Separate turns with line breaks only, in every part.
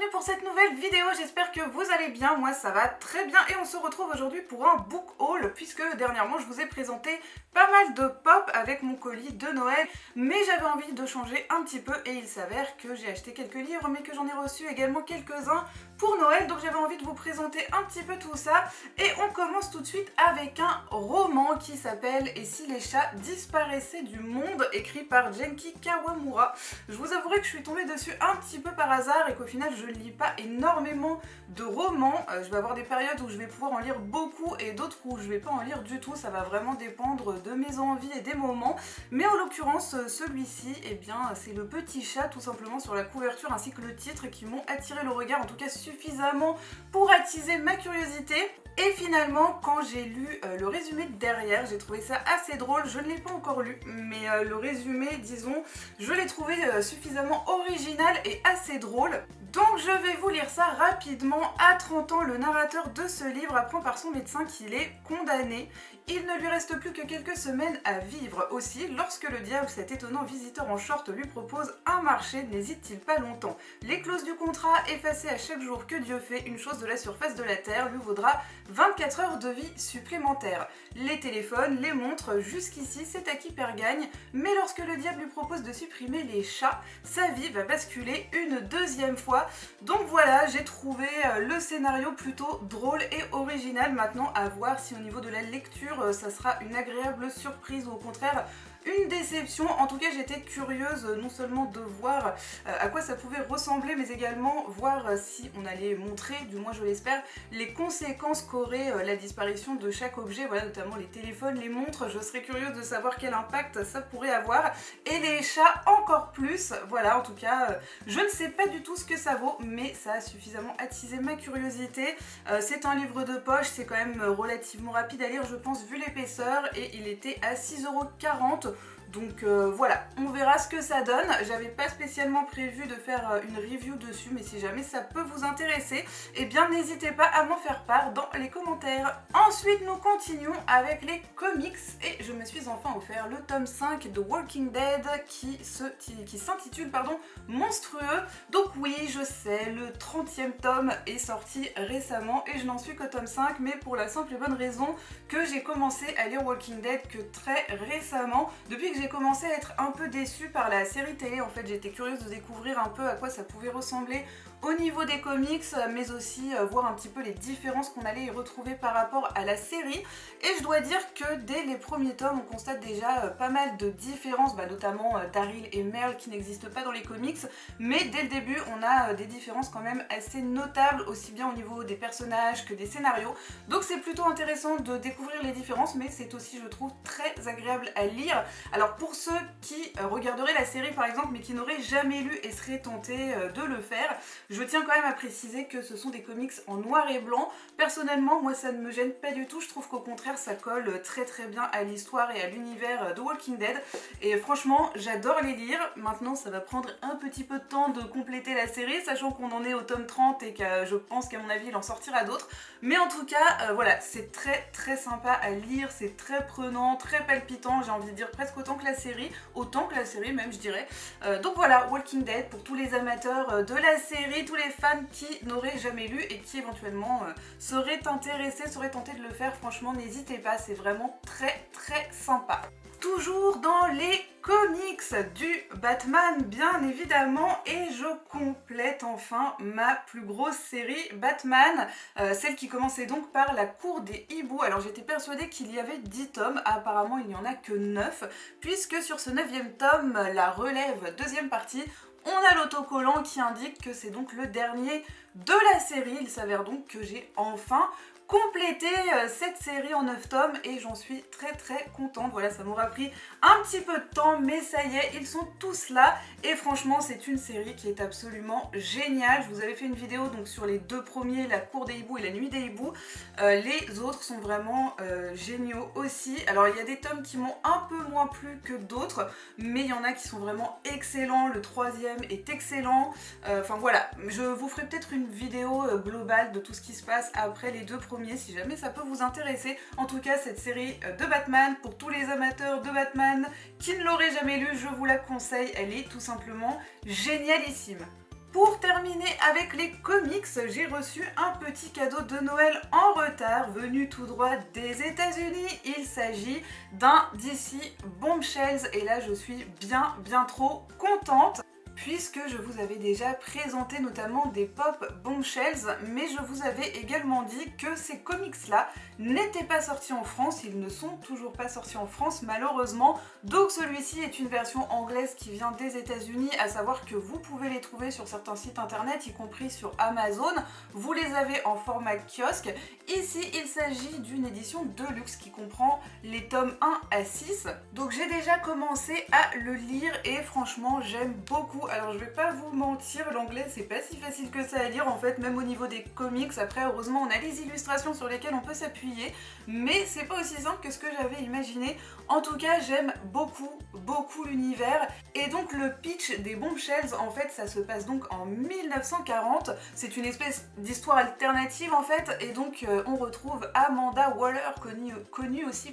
bienvenue pour cette nouvelle vidéo, j'espère que vous allez bien, moi ça va très bien et on se retrouve aujourd'hui pour un book haul puisque dernièrement je vous ai présenté pas mal de pop avec mon colis de Noël, mais j'avais envie de changer un petit peu et il s'avère que j'ai acheté quelques livres mais que j'en ai reçu également quelques-uns pour Noël, donc j'avais envie de vous présenter un petit peu tout ça et on commence tout de suite avec un roman qui s'appelle « Et si les chats disparaissaient du monde » écrit par Genki Kawamura. Je vous avouerai que je suis tombée dessus un petit peu par hasard et qu'au final je ne lis pas énormément de romans. Je vais avoir des périodes où je vais pouvoir en lire beaucoup et d'autres où je vais pas en lire du tout, ça va vraiment dépendre de mes envies et des moments. Mais en l'occurrence celui-ci, eh bien c'est le petit chat tout simplement sur la couverture ainsi que le titre qui m'ont attiré le regard, en tout cas suffisamment pour attiser ma curiosité. Et finalement, quand j'ai lu le résumé derrière, j'ai trouvé ça assez drôle. Je ne l'ai pas encore lu, mais le résumé, disons, je l'ai trouvé suffisamment original et assez drôle. Donc je vais vous lire ça rapidement. À 30 ans, le narrateur de ce livre apprend par son médecin qu'il est condamné. Il ne lui reste plus que quelques semaines à vivre. Aussi, lorsque le diable, cet étonnant visiteur en short, lui propose un marché, n'hésite-t-il pas longtemps. Les clauses du contrat, effacées à chaque jour que Dieu fait une chose de la surface de la terre, lui vaudra 24 heures de vie supplémentaires. Les téléphones, les montres, jusqu'ici c'est à qui perd gagne, mais lorsque le diable lui propose de supprimer les chats, sa vie va basculer une deuxième fois. Donc voilà, j'ai trouvé le scénario plutôt drôle et original. Maintenant à voir si au niveau de la lecture ça sera une agréable surprise ou au contraire une déception. En tout cas j'étais curieuse non seulement de voir à quoi ça pouvait ressembler, mais également voir si on allait montrer, du moins je l'espère, les conséquences qu'aurait la disparition de chaque objet, voilà, notamment les téléphones, les montres. Je serais curieuse de savoir quel impact ça pourrait avoir, et les chats encore plus. Voilà, en tout cas je ne sais pas du tout ce que ça vaut, mais ça a suffisamment attisé ma curiosité. C'est un livre de poche, c'est quand même relativement rapide à lire je pense vu l'épaisseur, et il était à 6,40 €. Donc voilà, on verra ce que ça donne. J'avais pas spécialement prévu de faire une review dessus, mais si jamais ça peut vous intéresser, eh bien n'hésitez pas à m'en faire part dans les commentaires. Ensuite, nous continuons avec les comics et je me suis enfin offert le tome 5 de Walking Dead qui s'intitule Monstrueux. Donc oui, je sais, le 30e tome est sorti récemment et je n'en suis qu'au tome 5, mais pour la simple et bonne raison que j'ai commencé à lire Walking Dead que très récemment. Depuis que j'ai commencé à être un peu déçue par la série télé, en fait j'étais curieuse de découvrir un peu à quoi ça pouvait ressembler au niveau des comics, mais aussi voir un petit peu les différences qu'on allait y retrouver par rapport à la série. Et je dois dire que dès les premiers tomes, on constate déjà pas mal de différences, notamment Daryl et Merle qui n'existent pas dans les comics, mais dès le début on a des différences quand même assez notables, aussi bien au niveau des personnages que des scénarios. Donc c'est plutôt intéressant de découvrir les différences, mais c'est aussi, je trouve, très agréable à lire. Alors pour ceux qui regarderaient la série par exemple mais qui n'auraient jamais lu et seraient tentés de le faire, je tiens quand même à préciser que ce sont des comics en noir et blanc. Personnellement, moi ça ne me gêne pas du tout, je trouve qu'au contraire ça colle très très bien à l'histoire et à l'univers de Walking Dead. Et franchement, j'adore les lire. Maintenant ça va prendre un petit peu de temps de compléter la série, sachant qu'on en est au tome 30 et que je pense qu'à mon avis il en sortira d'autres. Mais en tout cas, voilà, c'est très très sympa à lire, c'est très prenant, très palpitant, j'ai envie de dire presque autant que la série même je dirais. Donc voilà, Walking Dead pour tous les amateurs de la série, tous les fans qui n'auraient jamais lu et qui éventuellement seraient intéressés, seraient tentés de le faire, franchement n'hésitez pas, c'est vraiment très très sympa. Toujours dans les comics du Batman bien évidemment, et je complète enfin ma plus grosse série Batman, celle qui commençait donc par la cour des hiboux. Alors j'étais persuadée qu'il y avait 10 tomes, apparemment il n'y en a que 9, puisque sur ce 9e tome, la relève deuxième partie, on a l'autocollant qui indique que c'est donc le dernier de la série. Il s'avère donc que j'ai enfin compléter cette série en 9 tomes et j'en suis très très contente. Voilà, ça m'aura pris un petit peu de temps, mais ça y est, ils sont tous là et franchement c'est une série qui est absolument géniale. Je vous avais fait une vidéo donc sur les deux premiers, la cour des hiboux et la nuit des hiboux. Les autres sont vraiment géniaux aussi. Alors il y a des tomes qui m'ont un peu moins plu que d'autres, mais il y en a qui sont vraiment excellents. Le 3e est excellent. Enfin voilà, je vous ferai peut-être une vidéo globale de tout ce qui se passe après les deux premiers si jamais ça peut vous intéresser. En tout cas cette série de Batman, pour tous les amateurs de Batman qui ne l'auraient jamais lu, je vous la conseille, elle est tout simplement génialissime. Pour terminer avec les comics, j'ai reçu un petit cadeau de Noël en retard, venu tout droit des États-Unis. Il s'agit d'un DC Bombshells et là je suis bien trop contente. Puisque je vous avais déjà présenté notamment des pop Bombshells, mais je vous avais également dit que ces comics-là n'étaient pas sortis en France, ils ne sont toujours pas sortis en France malheureusement, donc celui-ci est une version anglaise qui vient des États-Unis, à savoir que vous pouvez les trouver sur certains sites internet, y compris sur Amazon, vous les avez en format kiosque. Ici, il s'agit d'une édition deluxe qui comprend les tomes 1 à 6, donc j'ai déjà commencé à le lire et franchement j'aime beaucoup. Alors je vais pas vous mentir, l'anglais c'est pas si facile que ça à lire en fait, même au niveau des comics. Après heureusement on a les illustrations sur lesquelles on peut s'appuyer, mais c'est pas aussi simple que ce que j'avais imaginé. En tout cas j'aime beaucoup l'univers. Et donc le pitch des Bombshells, en fait ça se passe donc en 1940, c'est une espèce d'histoire alternative en fait, et donc on retrouve Amanda Waller, connue aussi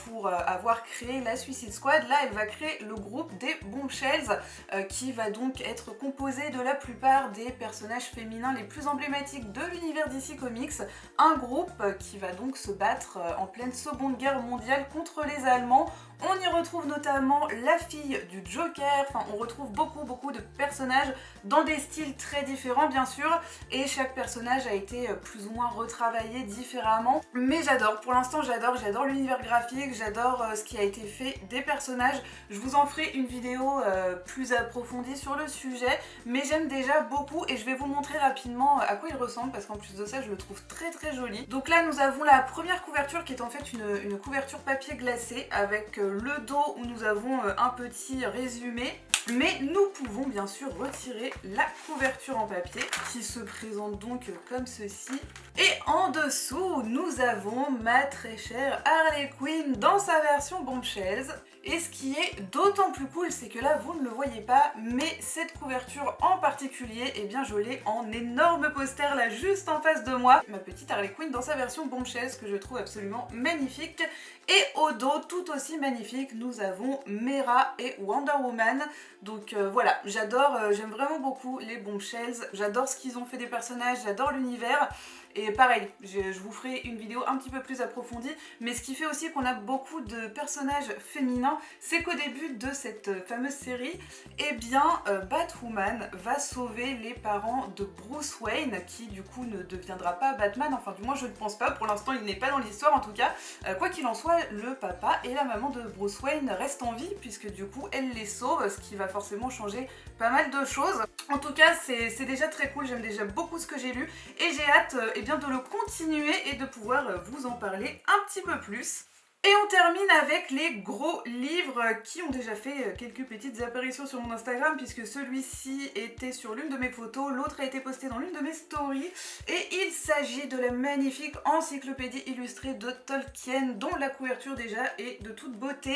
pour avoir créé la Suicide Squad. Là elle va créer le groupe des Bombshells, qui va donc être composé de la plupart des personnages féminins les plus emblématiques de l'univers DC Comics, un groupe qui va donc se battre en pleine Seconde Guerre mondiale contre les Allemands. On y retrouve notamment la fille du Joker, enfin on retrouve beaucoup de personnages dans des styles très différents bien sûr, et chaque personnage a été plus ou moins retravaillé différemment, mais j'adore, pour l'instant j'adore l'univers graphique, j'adore ce qui a été fait des personnages. Je vous en ferai une vidéo plus approfondie sur le sujet, mais j'aime déjà beaucoup et je vais vous montrer rapidement à quoi il ressemble parce qu'en plus de ça je le trouve très joli. Donc là nous avons la première couverture qui est en fait une couverture papier glacé avec le dos où nous avons un petit résumé, mais nous pouvons bien sûr retirer la couverture en papier qui se présente donc comme ceci. Et en dessous nous avons ma très chère Harley Quinn dans sa version Bombshells. Et ce qui est d'autant plus cool, c'est que là vous ne le voyez pas, mais cette couverture en particulier, eh bien je l'ai en énorme poster là juste en face de moi. Ma petite Harley Quinn dans sa version Bombshells que je trouve absolument magnifique. Et au dos, tout aussi magnifique, nous avons Mera et Wonder Woman. Donc voilà, j'aime vraiment beaucoup les Bombshells, j'adore ce qu'ils ont fait des personnages, j'adore l'univers. Et pareil, je vous ferai une vidéo un petit peu plus approfondie, mais ce qui fait aussi qu'on a beaucoup de personnages féminins, c'est qu'au début de cette fameuse série, eh bien Batwoman va sauver les parents de Bruce Wayne, qui du coup ne deviendra pas Batman, enfin du moins je ne pense pas, pour l'instant il n'est pas dans l'histoire en tout cas. Quoi qu'il en soit, le papa et la maman de Bruce Wayne restent en vie, puisque du coup elle les sauve, ce qui va forcément changer pas mal de choses. En tout cas c'est déjà très cool, j'aime déjà beaucoup ce que j'ai lu, et j'ai hâte eh bien, de le continuer et de pouvoir vous en parler un petit peu plus. Et on termine avec les gros livres qui ont déjà fait quelques petites apparitions sur mon Instagram, puisque celui-ci était sur l'une de mes photos, l'autre a été posté dans l'une de mes stories, et il s'agit de la magnifique encyclopédie illustrée de Tolkien, dont la couverture déjà est de toute beauté,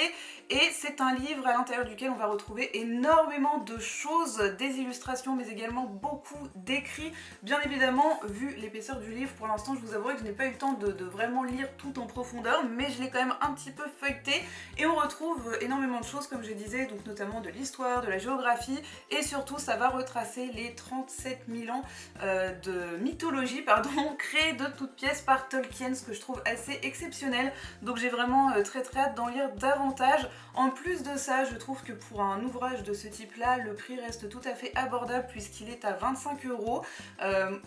et c'est un livre à l'intérieur duquel on va retrouver énormément de choses, des illustrations mais également beaucoup d'écrits. Bien évidemment, vu l'épaisseur du livre, pour l'instant je vous avouerai que je n'ai pas eu le temps de vraiment lire tout en profondeur, mais je l'ai quand même un petit peu feuilleté, et on retrouve énormément de choses comme je disais, donc notamment de l'histoire, de la géographie, et surtout ça va retracer les 37 000 ans de mythologie créée de toutes pièces par Tolkien, ce que je trouve assez exceptionnel. Donc j'ai vraiment très hâte d'en lire davantage. En plus de ça, je trouve que pour un ouvrage de ce type là, le prix reste tout à fait abordable puisqu'il est à 25 €.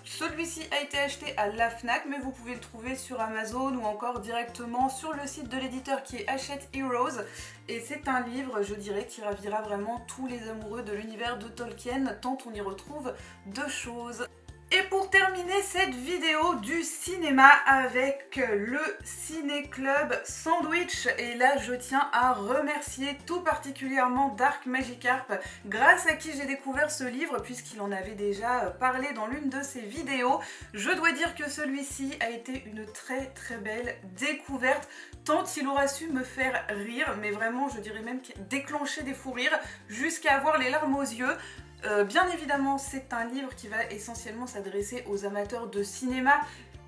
Celui-ci a été acheté à la Fnac, mais vous pouvez le trouver sur Amazon ou encore directement sur le site de l'éditeur qui est Hachette Heroes, et c'est un livre, je dirais, qui ravira vraiment tous les amoureux de l'univers de Tolkien, tant on y retrouve de choses. Et pour terminer cette vidéo du cinéma avec le Ciné Club Sandwich, et là je tiens à remercier tout particulièrement Dark Magikarp, grâce à qui j'ai découvert ce livre puisqu'il en avait déjà parlé dans l'une de ses vidéos. Je dois dire que celui-ci a été une très belle découverte, tant il aura su me faire rire, mais vraiment je dirais même déclencher des fous rires jusqu'à avoir les larmes aux yeux. Bien évidemment, c'est un livre qui va essentiellement s'adresser aux amateurs de cinéma,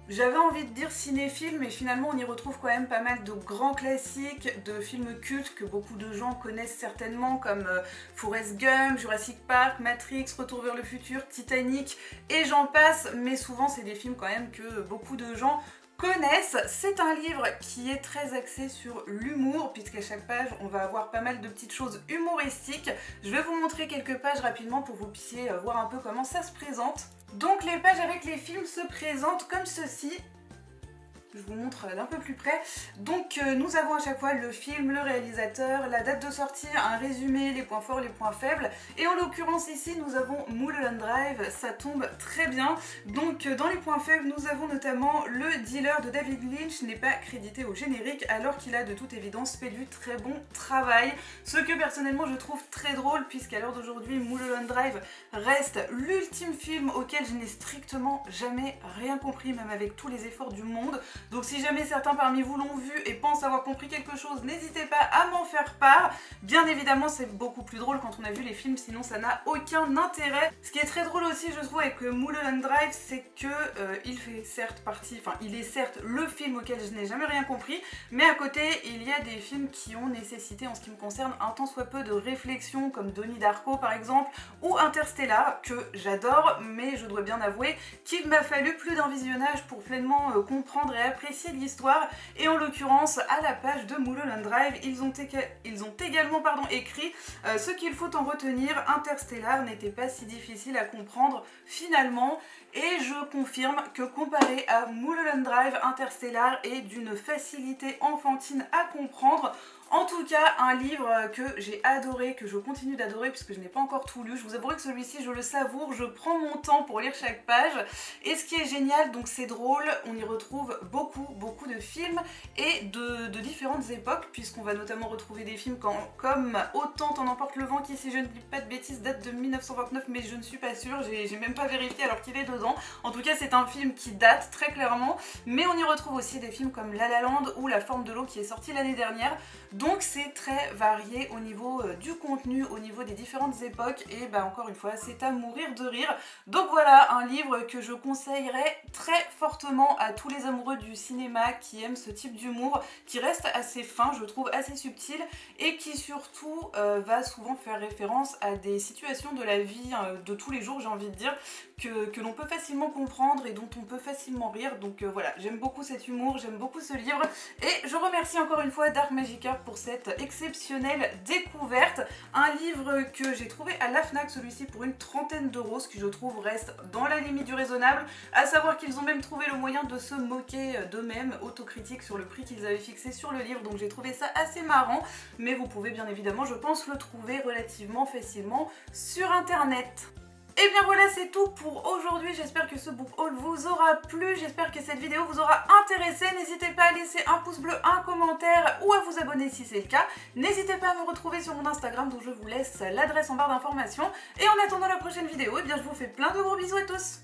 J'avais envie de dire cinéphile, mais finalement on y retrouve quand même pas mal de grands classiques, de films cultes que beaucoup de gens connaissent certainement, comme Forrest Gump, Jurassic Park, Matrix, Retour vers le futur, Titanic, et j'en passe, mais souvent c'est des films quand même que beaucoup de gens connaissent. C'est un livre qui est très axé sur l'humour, puisqu'à chaque page on va avoir pas mal de petites choses humoristiques. Je vais vous montrer quelques pages rapidement pour que vous puissiez voir un peu comment ça se présente. Donc les pages avec les films se présentent comme ceci. Je vous montre d'un peu plus près. Donc nous avons à chaque fois le film, le réalisateur, la date de sortie, un résumé, les points forts, les points faibles. Et en l'occurrence ici nous avons Mulholland Drive, ça tombe très bien. Donc dans les points faibles nous avons notamment le dealer de David Lynch n'est pas crédité au générique alors qu'il a de toute évidence fait du très bon travail. Ce que personnellement je trouve très drôle puisqu'à l'heure d'aujourd'hui Mulholland Drive reste l'ultime film auquel je n'ai strictement jamais rien compris, même avec tous les efforts du monde. Donc si jamais certains parmi vous l'ont vu et pensent avoir compris quelque chose, n'hésitez pas à m'en faire part. Bien évidemment c'est beaucoup plus drôle quand on a vu les films, sinon ça n'a aucun intérêt. Ce qui est très drôle aussi je trouve avec Mulholland Drive, c'est que il fait certes partie, enfin il est certes le film auquel je n'ai jamais rien compris, mais à côté il y a des films qui ont nécessité en ce qui me concerne un tant soit peu de réflexion, comme Donnie Darko par exemple, ou Interstellar, que j'adore, mais je dois bien avouer qu'il m'a fallu plus d'un visionnage pour pleinement comprendre et apprécier l'histoire. Et en l'occurrence à la page de Mulholland Drive ils ont également écrit ce qu'il faut en retenir, Interstellar n'était pas si difficile à comprendre finalement, et je confirme que comparé à Mulholland Drive, Interstellar est d'une facilité enfantine à comprendre. En tout cas, un livre que j'ai adoré, que je continue d'adorer puisque je n'ai pas encore tout lu. Je vous avouerai que celui-ci, je le savoure, je prends mon temps pour lire chaque page. Et ce qui est génial, donc c'est drôle, on y retrouve beaucoup de films et de différentes époques, puisqu'on va notamment retrouver des films comme Autant t'en emporte le vent, qui, si je ne dis pas de bêtises, date de 1929, mais je ne suis pas sûre, j'ai même pas vérifié alors qu'il est dedans. En tout cas, c'est un film qui date très clairement, mais on y retrouve aussi des films comme La La Land ou La Forme de l'eau qui est sorti l'année dernière. Donc c'est très varié au niveau du contenu, au niveau des différentes époques, et bah encore une fois c'est à mourir de rire. Donc voilà, un livre que je conseillerais très fortement à tous les amoureux du cinéma qui aiment ce type d'humour, qui reste assez fin, je trouve assez subtil, et qui surtout va souvent faire référence à des situations de la vie de tous les jours, j'ai envie de dire, que l'on peut facilement comprendre et dont on peut facilement rire. Donc voilà, j'aime beaucoup cet humour, j'aime beaucoup ce livre, et je remercie encore une fois Dark Magicker pour cette exceptionnelle découverte. Un livre que j'ai trouvé à la Fnac, celui-ci pour une trentaine d'euros, ce qui je trouve reste dans la limite du raisonnable, à savoir qu'ils ont même trouvé le moyen de se moquer d'eux-mêmes, autocritique sur le prix qu'ils avaient fixé sur le livre, donc j'ai trouvé ça assez marrant, mais vous pouvez bien évidemment, je pense, le trouver relativement facilement sur internet. Et bien voilà, c'est tout pour aujourd'hui, j'espère que ce book haul vous aura plu, j'espère que cette vidéo vous aura intéressé. N'hésitez pas à laisser un pouce bleu, un commentaire ou à vous abonner si c'est le cas. N'hésitez pas à me retrouver sur mon Instagram dont je vous laisse l'adresse en barre d'informations. Et en attendant la prochaine vidéo, eh bien je vous fais plein de gros bisous à tous.